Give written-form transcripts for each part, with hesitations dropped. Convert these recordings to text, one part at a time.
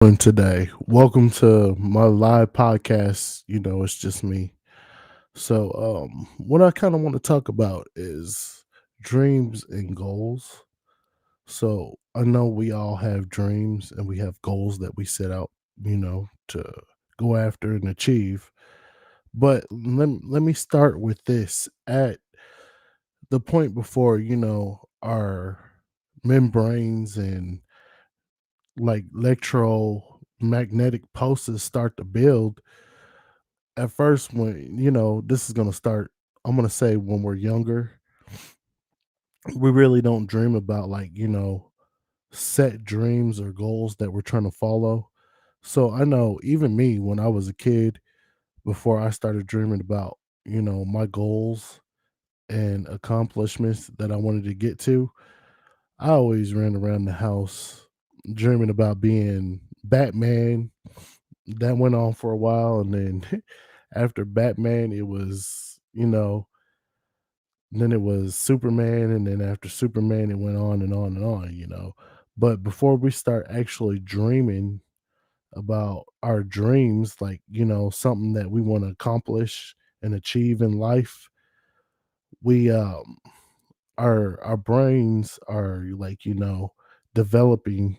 Doing today? Welcome to my live podcast. It's just me. What I kind of want to talk about is dreams and goals. So, I know we all have dreams and we have goals that we set out, to go after and achieve. But let me start with this. At the point before, our membranes and like electromagnetic pulses start to build. At first, when this is going to start, I'm going to say when we're younger, we really don't dream about, like, set dreams or goals that we're trying to follow. So I know even me, when I was a kid, before I started dreaming about, my goals and accomplishments that I wanted to get to, I always ran around the house dreaming about being Batman. That went on for a while, and then after Batman, it was, then it was Superman, and then after Superman, it went on and on and on. But before we start actually dreaming about our dreams, like, something that we want to accomplish and achieve in life, we our brains are, like, developing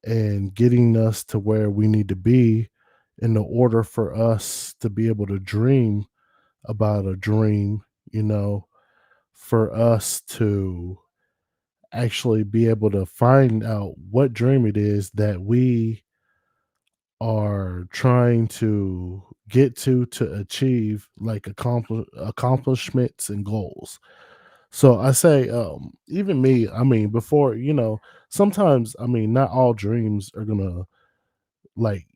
and getting us to where we need to be in the order for us to be able to dream about a dream, for us to actually be able to find out what dream it is that we are trying to get to achieve, like, accomplishments and goals. So I say, even me, I mean, before, sometimes, I mean, not all dreams are gonna, like,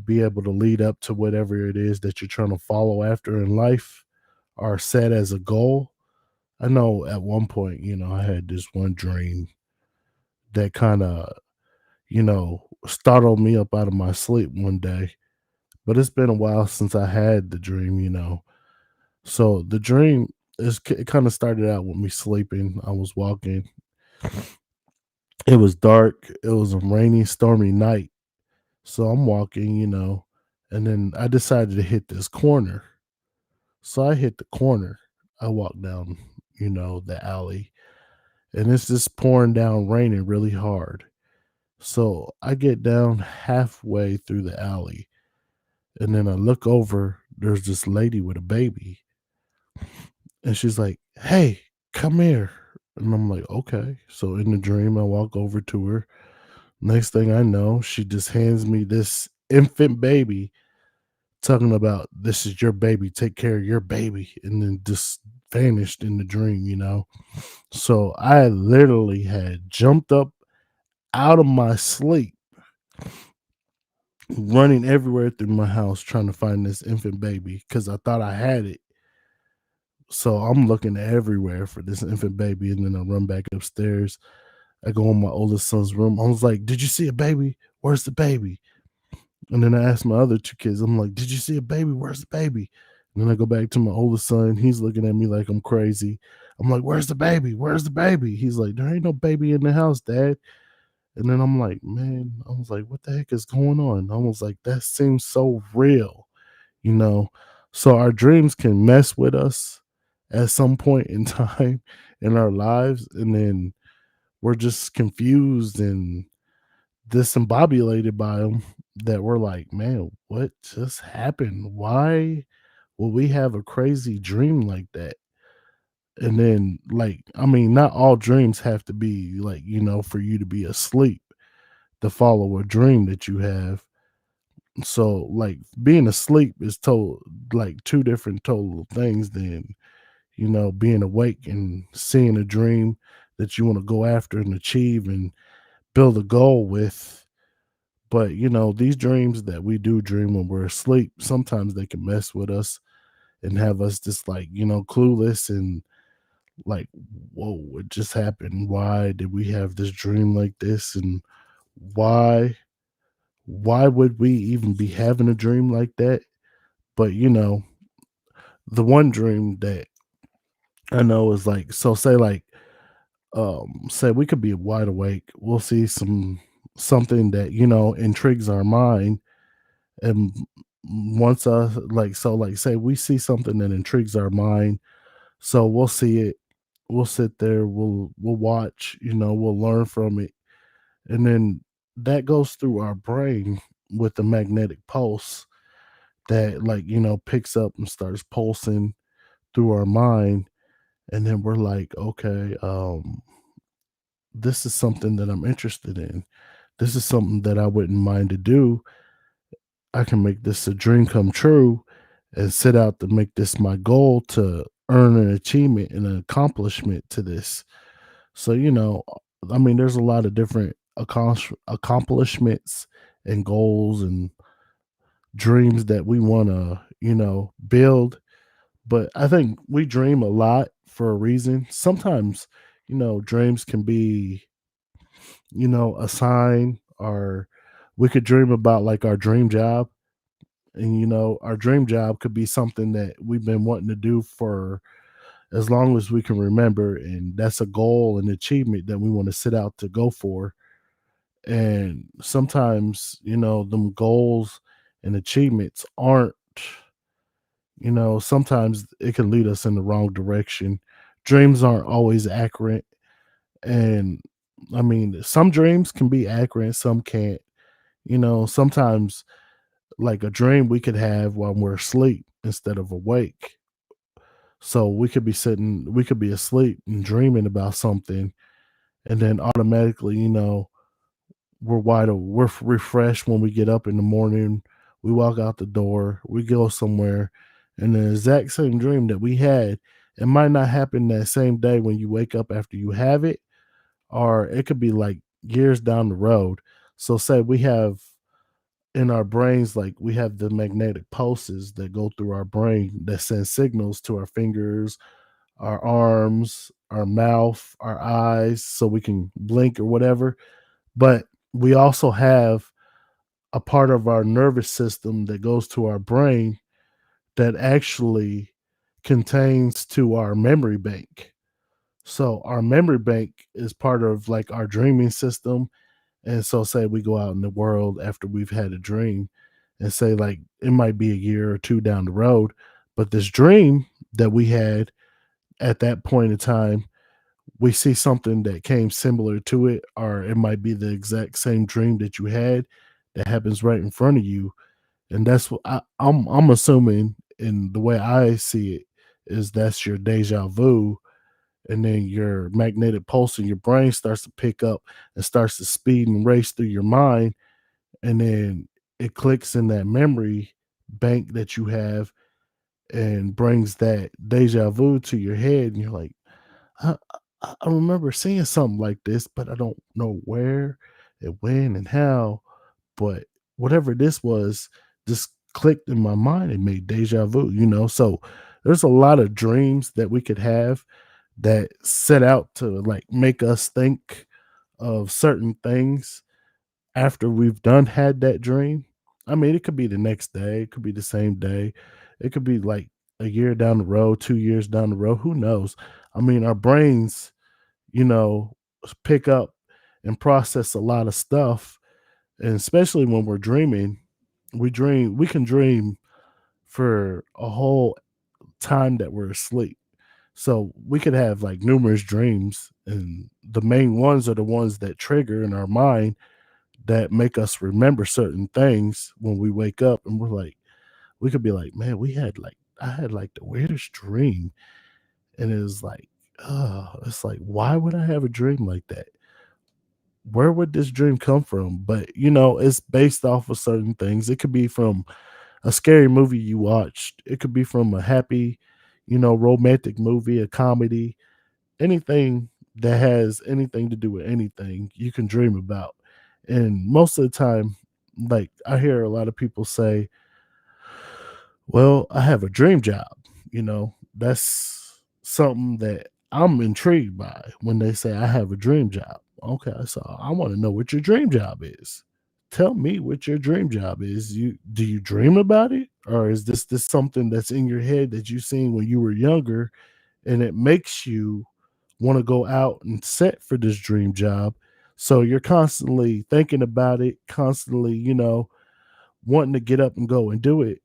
be able to lead up to whatever it is that you're trying to follow after in life or set as a goal. I know at one point, I had this one dream that kind of, startled me up out of my sleep one day. But it's been a while since I had the dream. So the dream it kind of started out with me sleeping. I was walking. It was dark. It was a rainy, stormy night. So I'm walking, and then I decided to hit this corner. So I hit the corner. I walked down, the alley, and it's just pouring down, raining really hard. So I get down halfway through the alley, and then I look over. There's this lady with a baby, and she's like, "Hey, come here." And I'm like, "Okay." So in the dream, I walk over to her. Next thing I know, she just hands me this infant baby, talking about, "This is your baby. Take care of your baby," and then just vanished in the dream. So I literally had jumped up out of my sleep, running everywhere through my house trying to find this infant baby because I thought I had it. So I'm looking everywhere for this infant baby, and then I run back upstairs. I go in my oldest son's room. I was like, "Did you see a baby? Where's the baby?" And then I asked my other two kids, I'm like, "Did you see a baby? Where's the baby?" And then I go back to my oldest son. He's looking at me like I'm crazy. I'm like, "Where's the baby? Where's the baby?" He's like, "There ain't no baby in the house, Dad." And then I'm like, "Man," I was like, "What the heck is going on?" I was like, "That seems so real, you know?" So our dreams can mess with us at some point in time in our lives. And then we're just confused and disembobulated by them, that we're like, "Man, what just happened? Why will we have a crazy dream like that?" And then, like, I mean, not all dreams have to be like, for you to be asleep to follow a dream that you have. So, like, being asleep is total like two different total things than, being awake and seeing a dream that you want to go after and achieve and build a goal with. But, these dreams that we do dream when we're asleep, sometimes they can mess with us and have us just, like, clueless and like, "Whoa, what just happened? Why did we have this dream like this? And why why would we even be having a dream like that?" But, the one dream that I know is like, so say, like, say we could be wide awake. We'll see some something that, you know, intrigues our mind and wants us, like, so like say we see something that intrigues our mind, so we'll see it, we'll sit there, we'll watch, you know, we'll learn from it, and then that goes through our brain with the magnetic pulse that, like, you know, picks up and starts pulsing through our mind, and then we're like, okay, this is something that I'm interested in, this is something that I wouldn't mind to do, I can make this a dream come true and set out to make this my goal to earn an achievement and an accomplishment to this. So, you know, I mean, there's a lot of different accomplishments and goals and dreams that we want to, you know, build. But I think we dream a lot for a reason. Sometimes, you know, dreams can be, you know, a sign, or we could dream about like our dream job. And, you know, our dream job could be something that we've been wanting to do for as long as we can remember. And that's a goal and achievement that we want to set out to go for. And sometimes, you know, them goals and achievements aren't, you know, sometimes it can lead us in the wrong direction. Dreams aren't always accurate. And I mean, some dreams can be accurate, some can't. You know, sometimes like a dream we could have while we're asleep instead of awake. So we could be asleep and dreaming about something, and then automatically, you know, we're refreshed when we get up in the morning. We walk out the door, we go somewhere, and the exact same dream that we had, it might not happen that same day when you wake up after you have it, or it could be like years down the road. So say we have in our brains, like we have the magnetic pulses that go through our brain that send signals to our fingers, our arms, our mouth, our eyes, so we can blink or whatever. But we also have a part of our nervous system that goes to our brain that actually contains to our memory bank. So our memory bank is part of like our dreaming system. And so say we go out in the world after we've had a dream, and say like it might be a year or two down the road, but this dream that we had at that point in time, we see something that came similar to it, or it might be the exact same dream that you had that happens right in front of you. And that's what I'm assuming, in the way I see it, is that's your deja vu. And then your magnetic pulse in your brain starts to pick up and starts to speed and race through your mind, and then it clicks in that memory bank that you have and brings that deja vu to your head, and you're like, I, I remember seeing something like this, but I don't know where and when and how. But whatever this was, just clicked in my mind and made deja vu, you know? So there's a lot of dreams that we could have that set out to like make us think of certain things after we've done had that dream. I mean, it could be the next day, it could be the same day, it could be like a year down the road, 2 years down the road, who knows? I mean, our brains, you know, pick up and process a lot of stuff. And especially when we're dreaming, we can dream for a whole time that we're asleep. So we could have like numerous dreams, and the main ones are the ones that trigger in our mind that make us remember certain things when we wake up, and we're like, we could be like, man, we had like I had like the weirdest dream. And it was like, oh, it's like, why would I have a dream like that? Where would this dream come from? But you know, it's based off of certain things. It could be from a scary movie you watched, it could be from a happy, you know, romantic movie, a comedy, anything that has anything to do with anything you can dream about. And most of the time, like I hear a lot of people say, well, I have a dream job. You know, that's something that I'm intrigued by when they say I have a dream job. Okay, so I want to know what your dream job is. Tell me what your dream job is. You do you dream about it, or is this something that's in your head that you seen when you were younger, and it makes you want to go out and set for this dream job? So you're constantly thinking about it, constantly, wanting to get up and go and do it.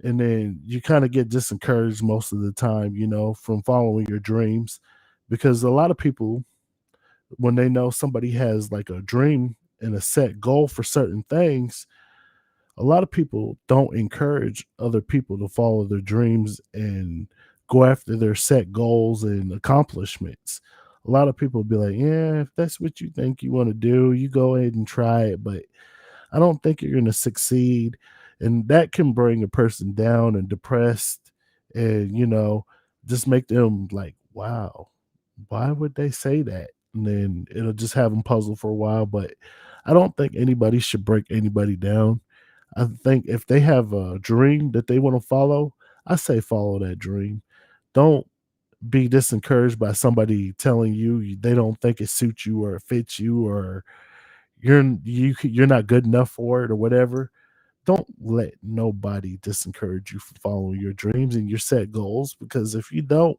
And then you kind of get discouraged most of the time, from following your dreams, because a lot of people, when they know somebody has like a dream and a set goal for certain things, a lot of people don't encourage other people to follow their dreams and go after their set goals and accomplishments. A lot of people be like, yeah, if that's what you think you want to do, you go ahead and try it. But I don't think you're going to succeed. And that can bring a person down and depressed and, just make them like, wow, why would they say that? And then it'll just have them puzzled for a while. But I don't think anybody should break anybody down. I think if they have a dream that they want to follow, I say follow that dream. Don't be disencouraged by somebody telling you they don't think it suits you or it fits you or you're not good enough for it or whatever. Don't let nobody disencourage you from following your dreams and your set goals, because if you don't,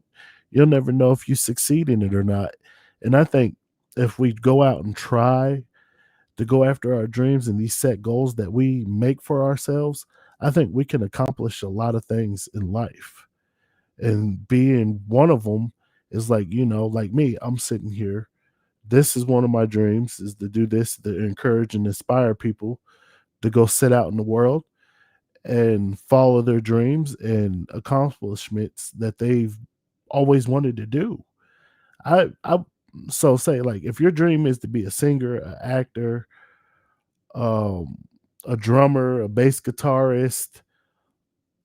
you'll never know if you succeed in it or not. And I think if we go out and try to go after our dreams and these set goals that we make for ourselves, I think we can accomplish a lot of things in life. And being one of them is like, like me, I'm sitting here. This is one of my dreams is to do this, to encourage and inspire people to go sit out in the world and follow their dreams and accomplishments that they've always wanted to do. I so say like if your dream is to be a singer, an actor, um, a drummer, a bass guitarist,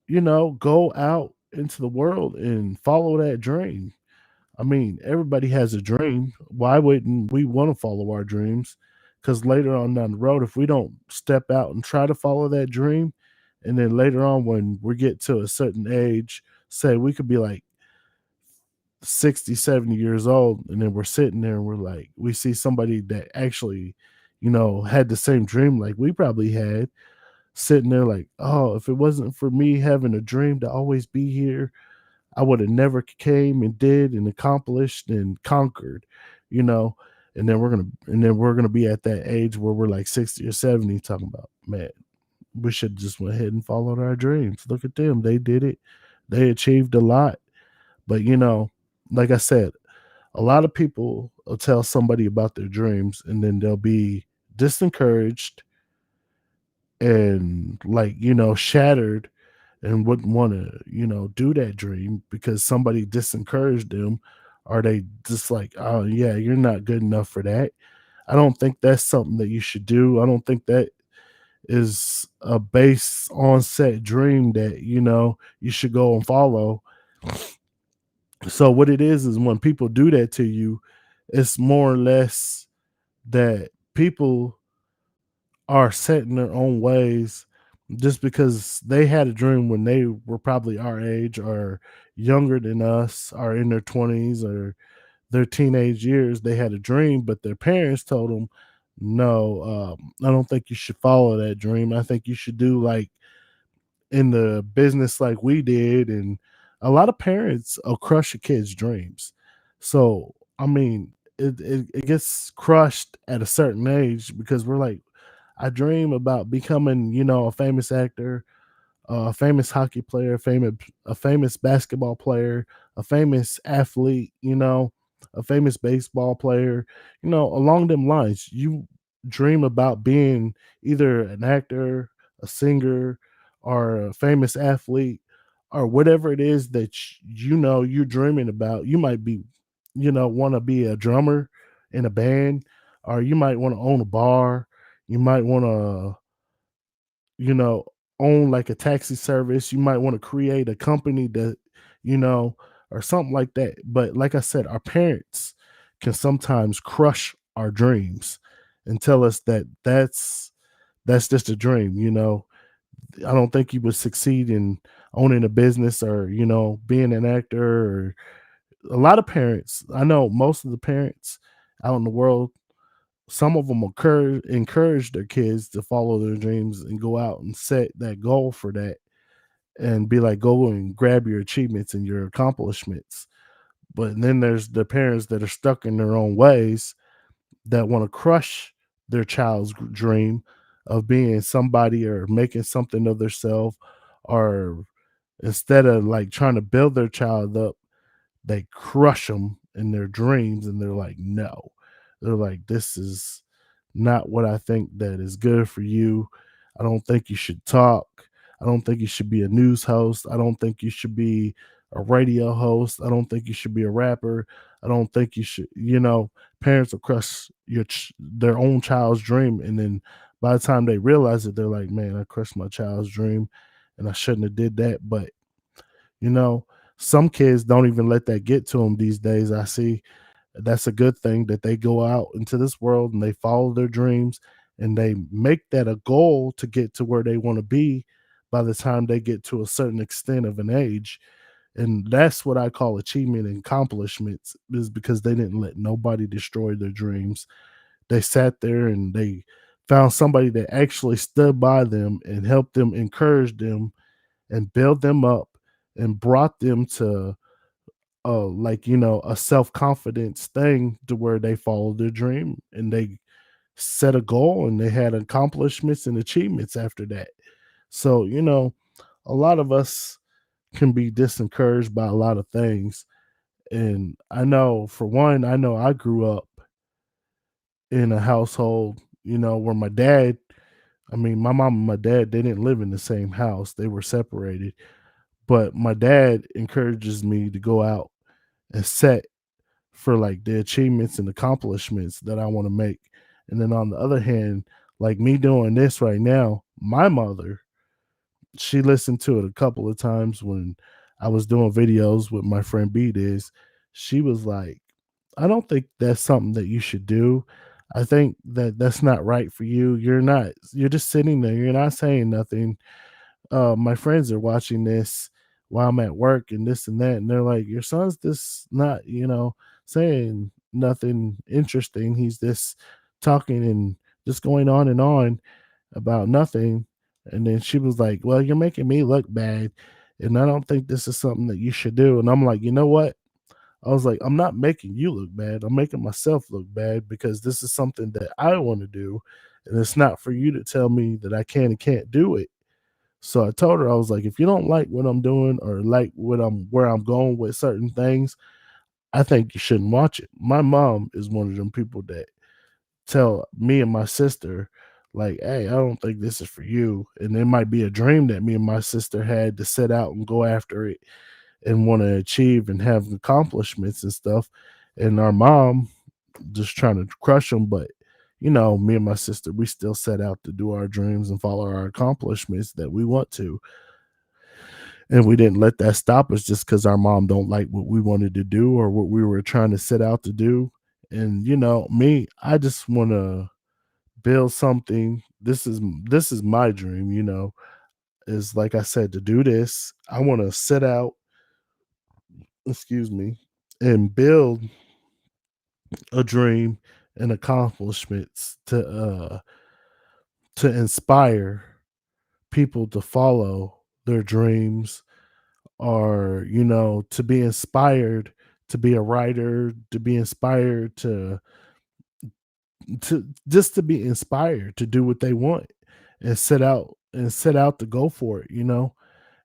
go out into the world and follow that dream. I mean, everybody has a dream. Why wouldn't we want to follow our dreams? Because later on down the road, if we don't step out and try to follow that dream, and then later on when we get to a certain age, say we could be like 60, 70 years old, and then we're sitting there and we're like, we see somebody that actually, had the same dream like we probably had, sitting there like, oh, if it wasn't for me having a dream to always be here, I would have never came and did and accomplished and conquered, you know. And then we're gonna be at that age where we're like 60 or 70 talking about, man, we should just went ahead and followed our dreams. Look at them. They did it. They achieved a lot. But like I said, a lot of people will tell somebody about their dreams and then they'll be disencouraged and like, shattered and wouldn't want to, do that dream because somebody disencouraged them, or they just like, oh yeah, you're not good enough for that. I don't think that's something that you should do. I don't think that is a base on set dream that, you should go and follow. So what it is when people do that to you, it's more or less that people are set in their own ways just because they had a dream when they were probably our age or younger than us or in their 20s or their teenage years. They had a dream, but their parents told them, no, I don't think you should follow that dream. I think you should do like in the business like we did. And a lot of parents will crush a kid's dreams. So I mean, it gets crushed at a certain age because we're like, I dream about becoming, a famous actor, a famous hockey player, a famous basketball player, a famous athlete, a famous baseball player, along them lines. You dream about being either an actor, a singer, or a famous athlete, or whatever it is that you're dreaming about. You might be, want to be a drummer in a band, or you might want to own a bar. You might want to, you know, own like a taxi service. You might want to create a company that, you know, or something like that. But like I said, our parents can sometimes crush our dreams and tell us that that's just a dream, I don't think you would succeed in owning a business or, being an actor or a lot of parents. I know most of the parents out in the world, some of them encourage their kids to follow their dreams and go out and set that goal for that and be like, go and grab your achievements and your accomplishments. But then there's the parents that are stuck in their own ways that want to crush their child's dream of being somebody or making something of themselves, or instead of like trying to build their child up, they crush them in their dreams, and they're like, no. They're like, this is not what I think that is good for you. I don't think you should talk. I don't think you should be a news host. I don't think you should be a radio host. I don't think you should be a rapper. I don't think you should, parents will crush their own child's dream. And then by the time they realize it, they're like, man, I crushed my child's dream and I shouldn't have did that. But you know, some kids don't even let that get to them these days. I see that's a good thing that they go out into this world and they follow their dreams and they make that a goal to get to where they want to be by the time they get to a certain extent of an age. And that's what I call achievement and accomplishments, is because they didn't let nobody destroy their dreams. They sat there and they found somebody that actually stood by them and helped them, encourage them, and build them up and brought them to a self-confidence thing to where they followed their dream and they set a goal and they had accomplishments and achievements after that. So, a lot of us can be disencouraged by a lot of things. And I know, for one, I know I grew up in a household, where my mom and my dad, they didn't live in the same house. They were separated. But my dad encourages me to go out and set for like the achievements and accomplishments that I want to make. And then on the other hand, like me doing this right now, my mother, she listened to it a couple of times when I was doing videos with my friend B Diz. She was like, I don't think that's something that you should do. I think that that's not right for you. You're just sitting there. You're not saying nothing. My friends are watching this while I'm at work and this and that, and they're like, "Your son's just not, saying nothing interesting. He's just talking and just going on and on about nothing." And then she was like, "Well, you're making me look bad, and I don't think this is something that you should do." And I'm like, "You know what?" I was like, "I'm not making you look bad. I'm making myself look bad because this is something that I want to do, and it's not for you to tell me that I can and can't do it." So I told her, I was like, if you don't like what I'm doing or like where I'm going with certain things, I think you shouldn't watch it. My mom is one of them people that tell me and my sister, like, hey, I don't think this is for you. And it might be a dream that me and my sister had to set out and go after it and want to achieve and have accomplishments and stuff. And our mom just trying to crush them. But, me and my sister, we still set out to do our dreams and follow our accomplishments that we want to, and we didn't let that stop us just because our mom don't like what we wanted to do or what we were trying to set out to do. And me, I just want to build something. This is my dream, is like I said, to do this. I want to set out, excuse me, and build a dream and accomplishments to inspire people to follow their dreams, or to be inspired to be a writer, to be inspired to just to be inspired to do what they want and set out to go for it,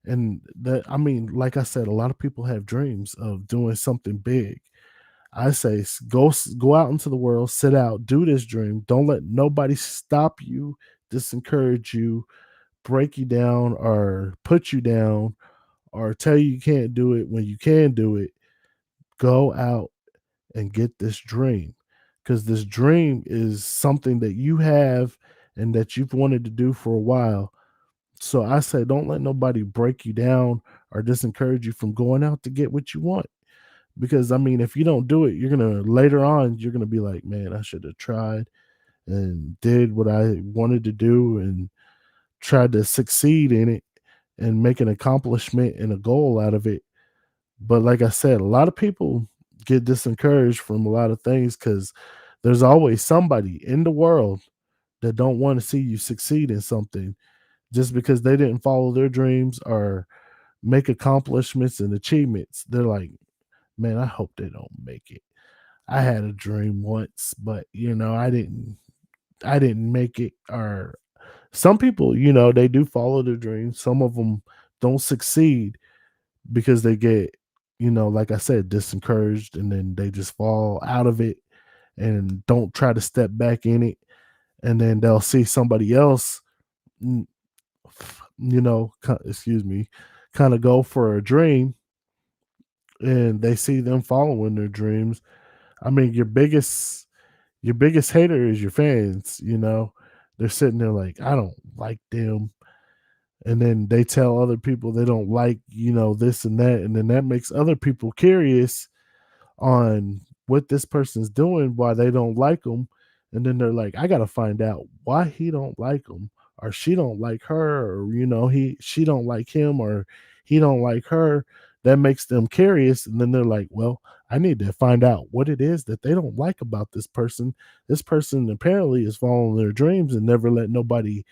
and that, I mean, like I said, a lot of people have dreams of doing something big. I say, go out into the world, sit out, do this dream. Don't let nobody stop you, disencourage you, break you down, or put you down, or tell you can't do it when you can do it. Go out and get this dream, because this dream is something that you have and that you've wanted to do for a while. So I say, don't let nobody break you down or disencourage you from going out to get what you want. Because I mean, if you don't do it, later on, you're gonna be like, man, I should have tried and did what I wanted to do and tried to succeed in it and make an accomplishment and a goal out of it. But like I said, a lot of people get disencouraged from a lot of things because there's always somebody in the world that don't want to see you succeed in something just because they didn't follow their dreams or make accomplishments and achievements. They're like, man, I hope they don't make it. I had a dream once, but I didn't make it. Or some people, they do follow their dreams. Some of them don't succeed because they get, like I said, disencouraged, and then they just fall out of it and don't try to step back in it. And then they'll see somebody else, mm, excuse me, kind of go for a dream, and they see them following their dreams. I mean, your biggest hater is your fans. They're sitting there like, I don't like them, and then they tell other people they don't like, this and that, and then that makes other people curious on what this person's doing, why they don't like him, and then they're like, I gotta find out why he don't like him, or she don't like her, or she don't like him, or he don't like her. That makes them curious, and then they're like, well, I need to find out what it is that they don't like about this person. This person apparently is following their dreams and never let nobody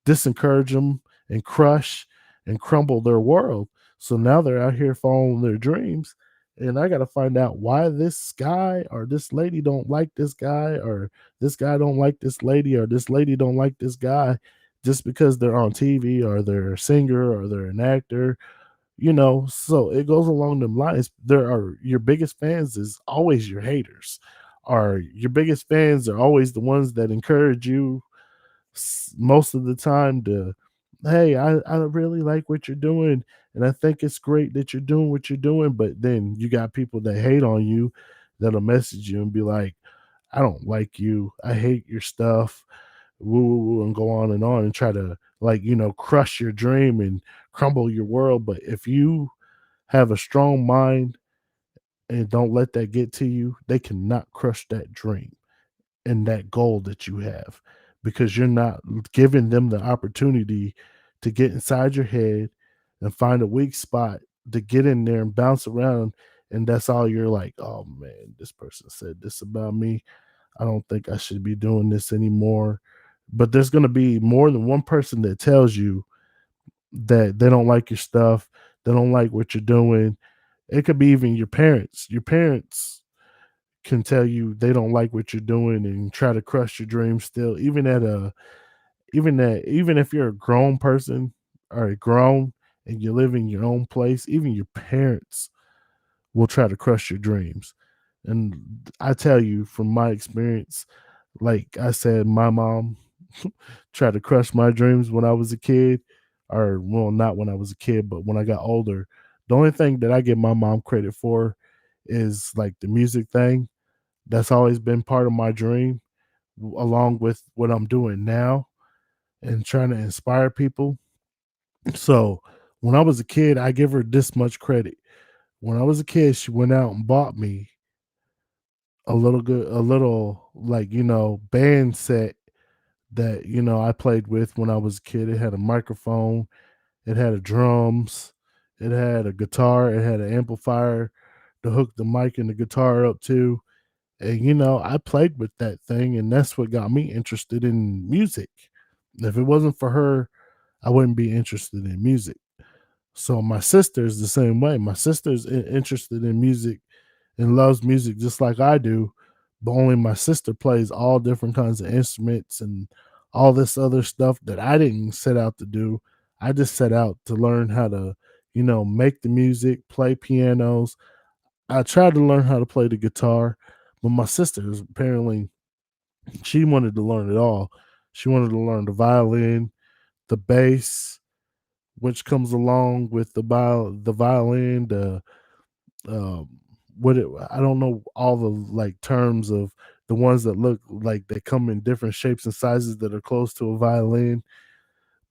disencourage them and crush and crumble their world. So now they're out here following their dreams. And I got to find out why this guy or this lady don't like this guy, or this guy don't like this lady, or this lady don't like this guy, just because they're on TV, or they're a singer, or they're an actor. So it goes along them lines. There are your biggest fans is always your haters, or your biggest fans are always the ones that encourage you most of the time to, hey, I really like what you're doing, and I think it's great that you're doing what you're doing. But then you got people that hate on you, that'll message you and be like, I don't like you, I hate your stuff, woo woo woo, and go on and try to, like, crush your dream and crumble your world. But if you have a strong mind and don't let that get to you, they cannot crush that dream and that goal that you have, because you're not giving them the opportunity to get inside your head and find a weak spot to get in there and bounce around. And that's all you're like, oh man, this person said this about me. I don't think I should be doing this anymore. But there's going to be more than one person that tells you that they don't like your stuff, they don't like what you're doing. It could be even your parents. Your parents can tell you they don't like what you're doing and try to crush your dreams still, even if you're a grown person, or a grown, and you live in your own place, even your parents will try to crush your dreams. And I tell you from my experience, like I said, my mom tried to crush my dreams when I was a kid, or well, not when I was a kid, but when I got older. The only thing that I give my mom credit for is like the music thing. That's always been part of my dream, along with what I'm doing now and trying to inspire people. So when I was a kid, I give her this much credit. When I was a kid, she went out and bought me a little, like, band set that, I played with when I was a kid. It had a microphone, it had a drums, it had a guitar, it had an amplifier to hook the mic and the guitar up to. And I played with that thing, and that's what got me interested in music. If it wasn't for her, I wouldn't be interested in music. So my sister's the same way. My sister's interested in music and loves music just like I do, but only my sister plays all different kinds of instruments and all this other stuff that I didn't set out to do. I just set out to learn how to, make the music, play pianos. I tried to learn how to play the guitar, but my sister is apparently, she wanted to learn it all. She wanted to learn the violin, the bass, which comes along with the violin, the um, I don't know all the like terms of the ones that look like they come in different shapes and sizes that are close to a violin.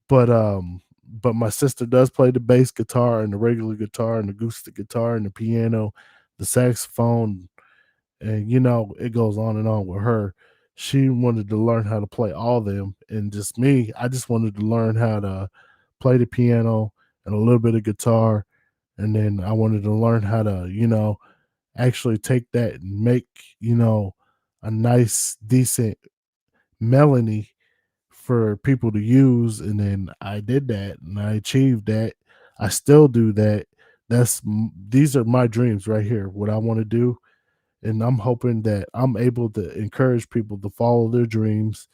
But my sister does play the bass guitar and the regular guitar and the acoustic guitar and the piano, the saxophone, and it goes on and on with her. She wanted to learn how to play all of them, and just me, I just wanted to learn how to play the piano and a little bit of guitar, and then I wanted to learn how to, actually take that and make, a nice decent melody for people to use. And then I did that and I achieved that. I still do that. These are my dreams right here. What I want to do And I'm hoping that I'm able to encourage people to follow their dreams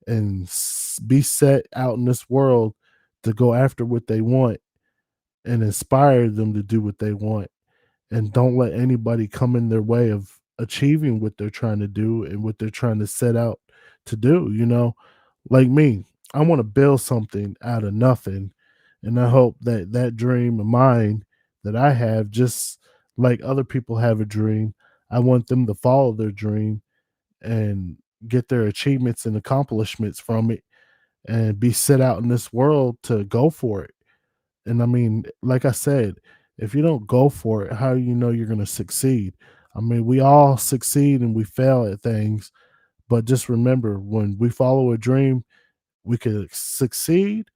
and be set out in this world to go after what they want and inspire them to do what they want, and don't let anybody come in their way of achieving what they're trying to do and what they're trying to set out to do, you know? Like me, I want to build something out of nothing, and I hope that that dream of mine that I have, just like other people have a dream, I want them to follow their dream and get their achievements and accomplishments from it and be set out in this world to go for it. And I mean, like I said, if you don't go for it, how do you know you're going to succeed? I mean, we all succeed and we fail at things, but just remember, when we follow a dream, we could succeed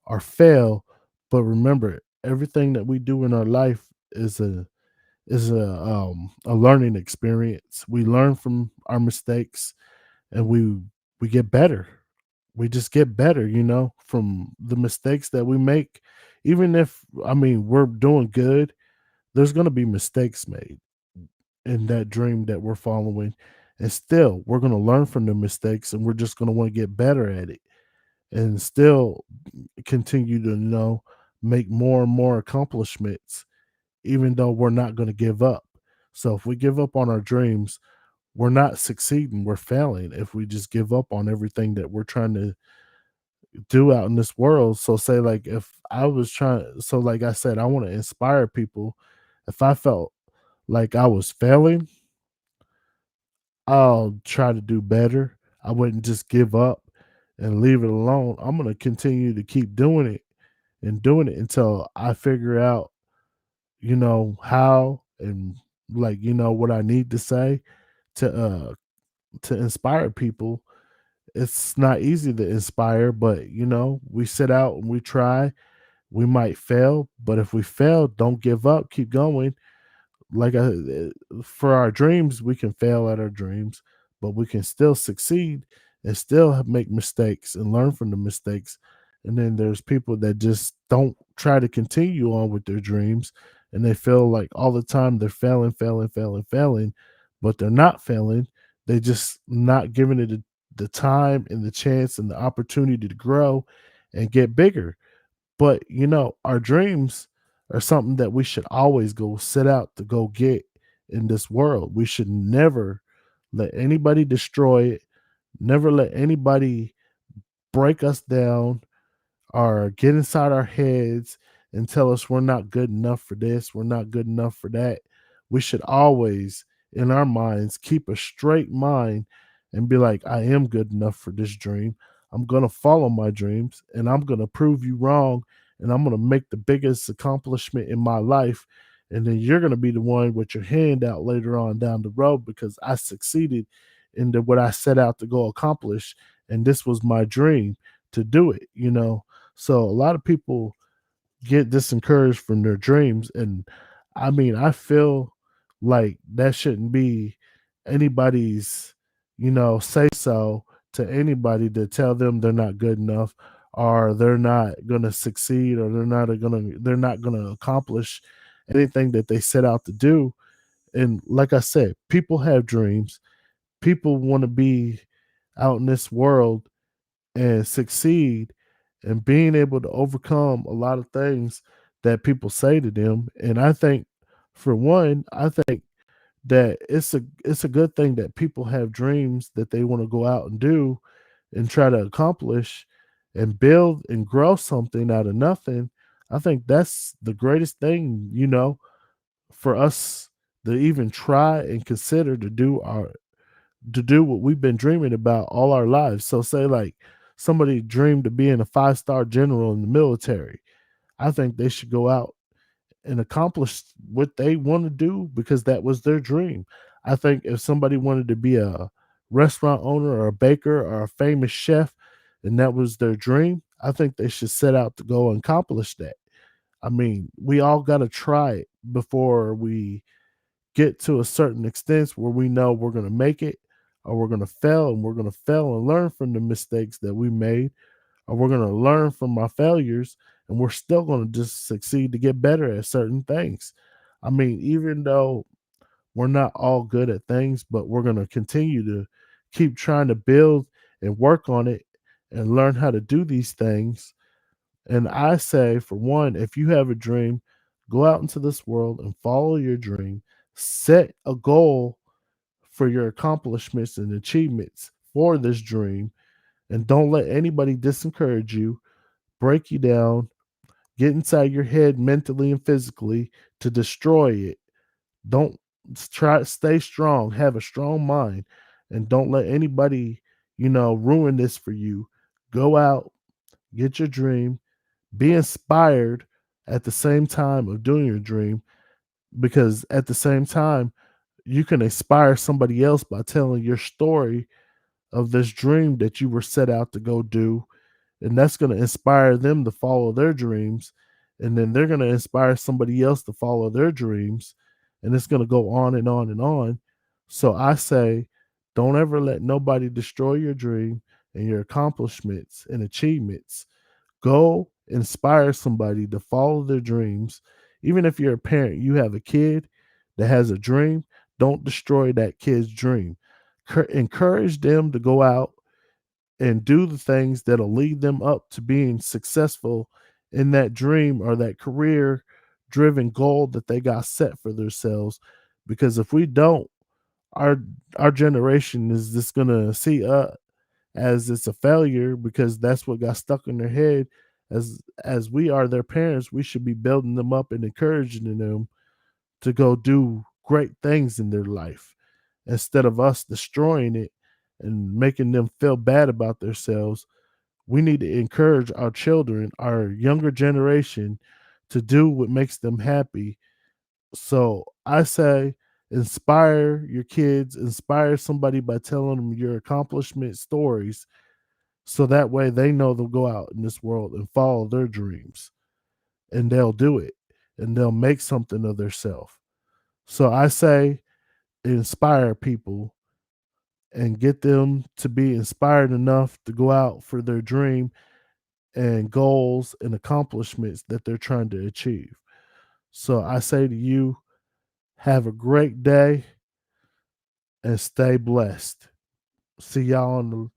or fail. But remember, everything that we do in our life is a learning experience. We learn from our mistakes, and we get better. We just get better, from the mistakes that we make. Even if, I mean, we're doing good, there's going to be mistakes made in that dream that we're following. And still, we're going to learn from the mistakes, and we're just going to want to get better at it, and still continue to, make more and more accomplishments, even though we're not going to give up. So if we give up on our dreams, we're not succeeding, we're failing if we just give up on everything that we're trying to do out in this world. So say, like, if I was trying, so like I said, I want to inspire people. If I felt like I was failing, I'll try to do better. I wouldn't just give up and leave it alone. I'm going to continue to keep doing it and doing it until I figure out, how, and, like, what I need to say to inspire people. It's not easy to inspire, but we set out and we try. We might fail, but if we fail, don't give up, keep going. For our dreams, we can fail at our dreams, but we can still succeed and still make mistakes and learn from the mistakes. And then there's people that just don't try to continue on with their dreams, and they feel like all the time they're failing, failing, failing, failing, but they're not failing. They just not giving it the time and the chance and the opportunity to grow and get bigger. But, our dreams are something that we should always go set out to go get in this world. We should never let anybody destroy it, never let anybody break us down or get inside our heads and tell us we're not good enough for this, we're not good enough for that. We should always, in our minds, keep a straight mind and be like, I am good enough for this dream. I'm going to follow my dreams, and I'm going to prove you wrong, and I'm going to make the biggest accomplishment in my life. And then you're going to be the one with your hand out later on down the road because I succeeded in what I set out to go accomplish. And this was my dream to do it. So a lot of people get disencouraged from their dreams, and I mean, I feel like that shouldn't be anybody's, say so to anybody to tell them they're not good enough, or they're not going to succeed, or they're not going to accomplish anything that they set out to do. And like I said, people have dreams. People want to be out in this world and succeed, and being able to overcome a lot of things that people say to them. And I think, for one, I think that it's a good thing that people have dreams that they want to go out and do and try to accomplish and build and grow something out of nothing. I think that's the greatest thing, for us to even try and consider to do what we've been dreaming about all our lives. So say, like, somebody dreamed of being a five-star general in the military. I think they should go out and accomplish what they want to do because that was their dream. I think if somebody wanted to be a restaurant owner or a baker or a famous chef and that was their dream, I think they should set out to go and accomplish that. I mean, we all got to try it before we get to a certain extent where we know we're going to make it, or we're going to fail, and we're going to fail and learn from the mistakes that we made, or we're going to learn from our failures, and we're still going to just succeed to get better at certain things. I mean, even though we're not all good at things, but we're going to continue to keep trying to build and work on it and learn how to do these things. And I say, for one, if you have a dream, go out into this world and follow your dream. Set a goal for your accomplishments and achievements for this dream, and don't let anybody disencourage you, break you down, get inside your head mentally and physically to destroy it. Don't try stay strong, have a strong mind, and don't let anybody, ruin this for you. Go out, get your dream, be inspired at the same time of doing your dream, because at the same time you can inspire somebody else by telling your story of this dream that you were set out to go do, and that's going to inspire them to follow their dreams, and then they're going to inspire somebody else to follow their dreams, and it's going to go on and on and on. So I say, don't ever let nobody destroy your dream and your accomplishments and achievements. Go inspire somebody to follow their dreams. Even if you're a parent, you have a kid that has a dream, don't destroy that kid's dream. Encourage them to go out and do the things that'll lead them up to being successful in that dream or that career driven goal that they got set for themselves. Because if we don't, our our generation is just gonna see as it's a failure, because that's what got stuck in their head. As we are their parents, we should be building them up and encouraging them to go do great things in their life, instead of us destroying it and making them feel bad about themselves. We need to encourage our children, our younger generation, to do what makes them happy. So I say, inspire your kids, inspire somebody by telling them your accomplishment stories, so that way they know they'll go out in this world and follow their dreams, and they'll do it, and they'll make something of themselves. So I say, inspire people and get them to be inspired enough to go out for their dream and goals and accomplishments that they're trying to achieve. So I say to you, have a great day and stay blessed. See y'all on the